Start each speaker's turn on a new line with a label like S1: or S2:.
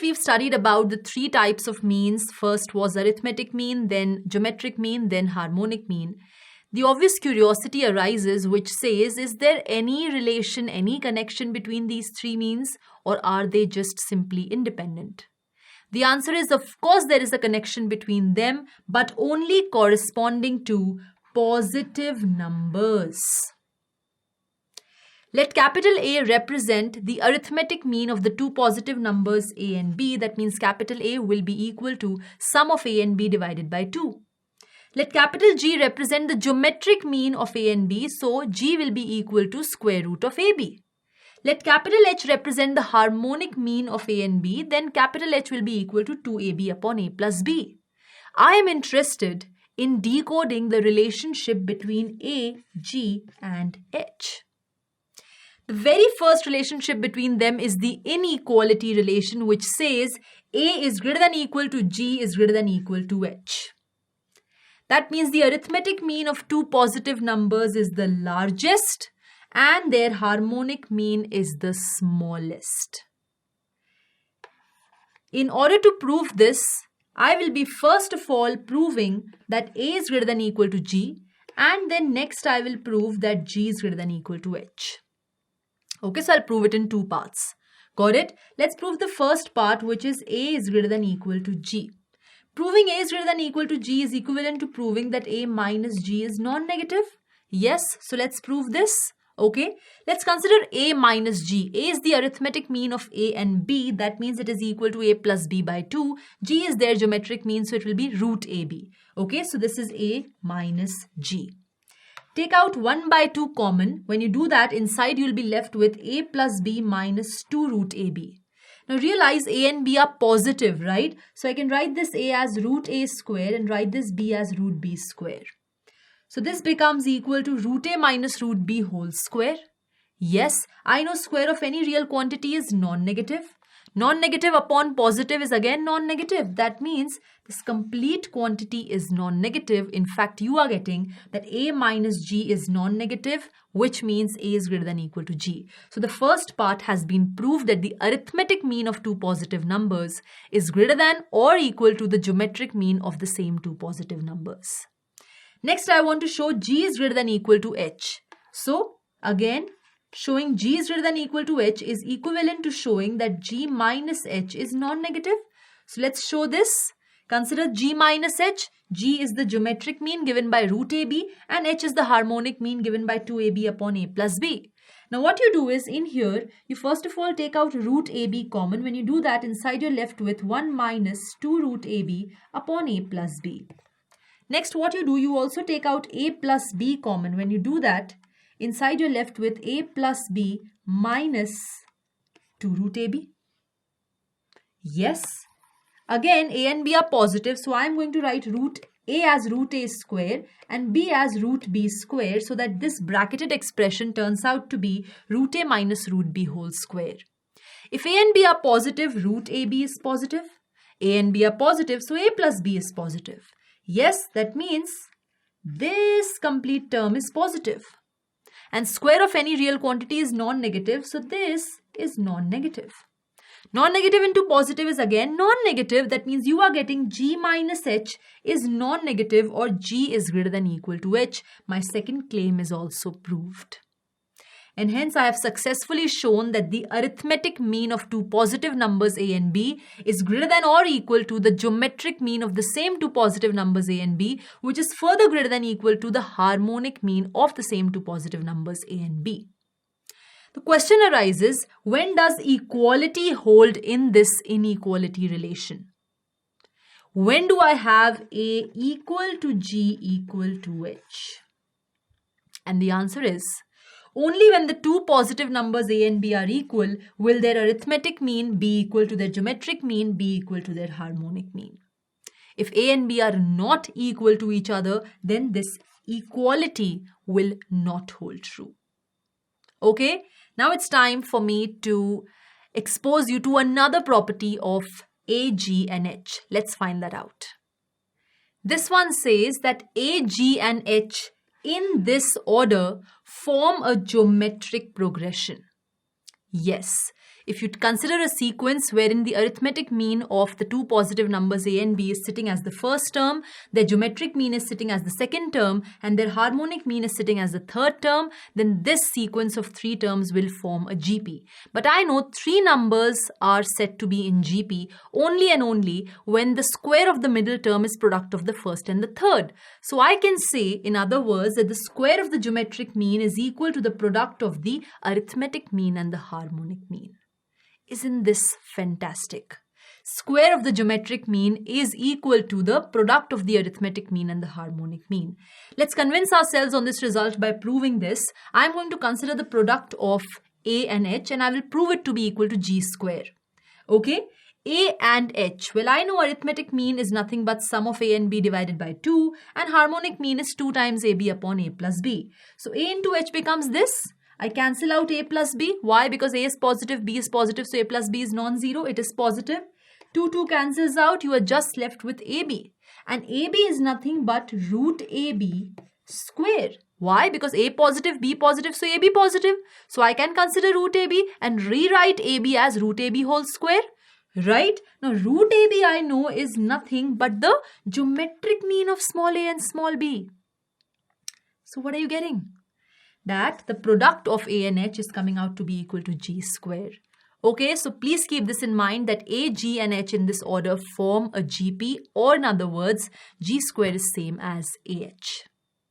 S1: we've studied about the three types of means. First was arithmetic mean, then geometric mean, then harmonic mean. The obvious curiosity arises which says, is there any relation, any connection between these three means, or are they just simply independent? The answer is, of course, there is a connection between them, but only corresponding to positive numbers. Let capital A represent the arithmetic mean of the two positive numbers A and B. That means capital A will be equal to sum of A and B divided by 2. Let capital G represent the geometric mean of A and B. So G will be equal to square root of AB. Let capital H represent the harmonic mean of A and B. Then capital H will be equal to 2AB upon A plus B. I am interested in decoding the relationship between A, G and H. The very first relationship between them is the inequality relation, which says A is greater than equal to G is greater than equal to H. That means the arithmetic mean of two positive numbers is the largest and their harmonic mean is the smallest. In order to prove this, I will be first of all proving that A is greater than equal to G, and then next I will prove that G is greater than equal to H. Okay, so I'll prove it in two parts. Got it? Let's prove the first part, which is A is greater than equal to G. Proving A is greater than equal to G is equivalent to proving that A minus G is non-negative. Yes, so let's prove this. Okay, let's consider A minus G. A is the arithmetic mean of A and B. That means it is equal to A plus B by 2. G is their geometric mean, so it will be root AB. Okay, so this is A minus G. Take out 1 by 2 common. When you do that, inside you will be left with A plus B minus 2 root AB. Now realize A and B are positive, right? So I can write this A as root A square and write this B as root B square. So this becomes equal to root A minus root B whole square. Yes, I know square of any real quantity is non-negative. Non-negative upon positive is again non-negative. That means this complete quantity is non-negative. In fact, you are getting that A minus G is non-negative, which means A is greater than equal to G. So the first part has been proved that the arithmetic mean of two positive numbers is greater than or equal to the geometric mean of the same two positive numbers. Next, I want to show G is greater than equal to H. So again, showing G is greater than equal to H is equivalent to showing that G minus H is non-negative. So let's show this. Consider G minus H. G is the geometric mean given by root AB and H is the harmonic mean given by 2AB upon A plus B. Now what you do is, in here, you first of all take out root AB common. When you do that, inside you're left with 1 minus 2 root AB upon A plus B. Next, what you do, you also take out A plus B common. When you do that, inside you're left with A plus B minus 2 root AB. Yes. Again, A and B are positive, so I'm going to write root A as root A square and B as root B square, so that this bracketed expression turns out to be root A minus root B whole square. If A and B are positive, root AB is positive. A and B are positive, so A plus B is positive. Yes, that means this complete term is positive. And square of any real quantity is non-negative, so this is non-negative. Non-negative into positive is again non-negative. That means you are getting G minus H is non-negative, or G is greater than equal to H. My second claim is also proved. And hence I have successfully shown that the arithmetic mean of two positive numbers A and B is greater than or equal to the geometric mean of the same two positive numbers A and B, which is further greater than equal to the harmonic mean of the same two positive numbers A and B. The question arises, when does equality hold in this inequality relation? When do I have A equal to G equal to H? And the answer is, only when the two positive numbers A and B are equal will their arithmetic mean be equal to their geometric mean be equal to their harmonic mean. If A and B are not equal to each other, then this equality will not hold true. Okay, now it's time for me to expose you to another property of A, G and H. Let's find that out. This one says that A, G and H in this order form a geometric progression. Yes, if you consider a sequence wherein the arithmetic mean of the two positive numbers a and b is sitting as the first term, their geometric mean is sitting as the second term, and their harmonic mean is sitting as the third term, then this sequence of three terms will form a GP. But I know three numbers are said to be in GP only and only when the square of the middle term is product of the first and the third. So I can say, in other words, that the square of the geometric mean is equal to the product of the arithmetic mean and the harmonic mean. Isn't this fantastic? Square of the geometric mean is equal to the product of the arithmetic mean and the harmonic mean. Let's convince ourselves on this result by proving this. I'm going to consider the product of a and h, and I will prove it to be equal to g square. Okay? A and h. Well, I know arithmetic mean is nothing but sum of a and b divided by 2, and harmonic mean is 2 times ab upon a plus b. So a into h becomes this. I cancel out a plus b. Why? Because a is positive, b is positive, so a plus b is non-zero. It is positive. 2 cancels out. You are just left with ab. And ab is nothing but root ab square. Why? Because a positive, b positive, so ab positive. So I can consider root ab and rewrite ab as root ab whole square. Right? Now root ab I know is nothing but the geometric mean of small a and small b. So what are you getting? That the product of a and h is coming out to be equal to g square. Okay, so please keep this in mind that a, g and h in this order form a GP, or in other words, g square is same as ah.